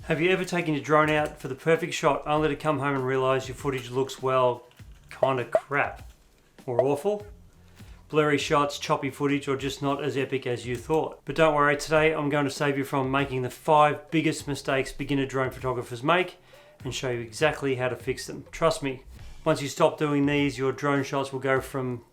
Have you ever taken your drone out for the perfect shot only to come home and realise your footage looks, well, kinda crap? Or awful? Blurry shots, choppy footage, or just not as epic as you thought? But don't worry, today I'm going to save you from making the 5 biggest mistakes beginner drone photographers make and show you exactly how to fix them. Trust me, once you stop doing these, your drone shots will go from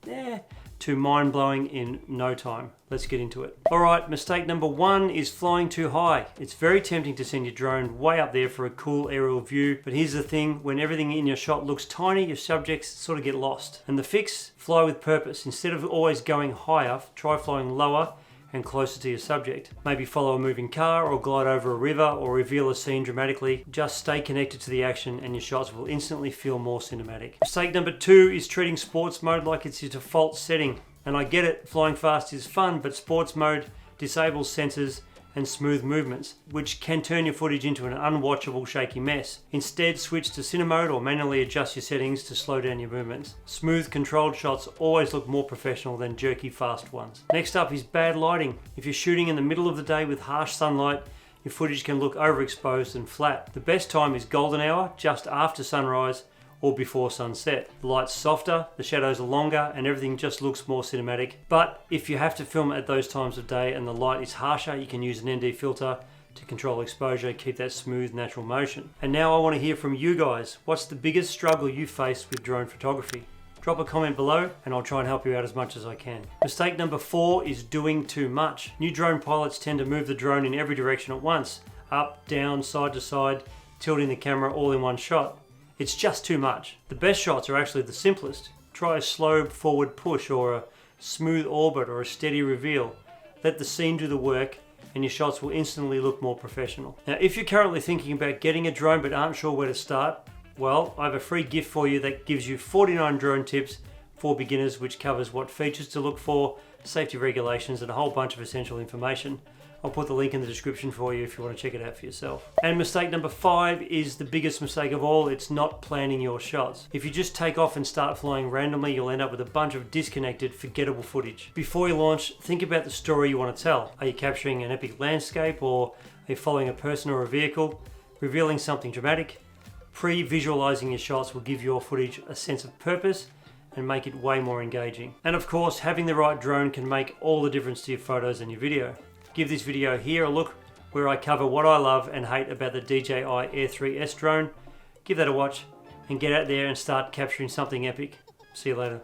to mind-blowing in no time. Let's get into it. Alright, mistake number 1 is flying too high. It's very tempting to send your drone way up there for a cool aerial view, but here's the thing, when everything in your shot looks tiny, your subjects sort of get lost. And the fix? Fly with purpose. Instead of always going higher, try flying lower and closer to your subject. Maybe follow a moving car or glide over a river or reveal a scene dramatically. Just stay connected to the action and your shots will instantly feel more cinematic. Mistake number 2 is treating sports mode like it's your default setting. And I get it, flying fast is fun, but sports mode disables sensors and smooth movements, which can turn your footage into an unwatchable shaky mess. Instead, switch to cine mode or manually adjust your settings to slow down your movements. Smooth, controlled shots always look more professional than jerky, fast ones. Next up is bad lighting. If you're shooting in the middle of the day with harsh sunlight, your footage can look overexposed and flat. The best time is golden hour, just after sunrise, or before sunset. The light's softer, the shadows are longer, and everything just looks more cinematic. But if you have to film at those times of day and the light is harsher, you can use an ND filter to control exposure, keep that smooth, natural motion. And now I want to hear from you guys. What's the biggest struggle you face with drone photography? Drop a comment below and I'll try and help you out as much as I can. Mistake number 4 is doing too much. New drone pilots tend to move the drone in every direction at once. Up, down, side to side, tilting the camera all in one shot. It's just too much. The best shots are actually the simplest. Try a slow forward push or a smooth orbit or a steady reveal. Let the scene do the work and your shots will instantly look more professional. Now, if you're currently thinking about getting a drone but aren't sure where to start, well, I have a free gift for you that gives you 49 drone tips for beginners, which covers what features to look for, safety regulations, and a whole bunch of essential information. I'll put the link in the description for you if you want to check it out for yourself. And mistake number 5 is the biggest mistake of all. It's not planning your shots. If you just take off and start flying randomly, you'll end up with a bunch of disconnected, forgettable footage. Before you launch, think about the story you want to tell. Are you capturing an epic landscape, or are you following a person or a vehicle? Revealing something dramatic? Pre-visualizing your shots will give your footage a sense of purpose and make it way more engaging. And of course, having the right drone can make all the difference to your photos and your video. Give this video here a look where I cover what I love and hate about the DJI Air 3S drone. Give that a watch and get out there and start capturing something epic. See you later.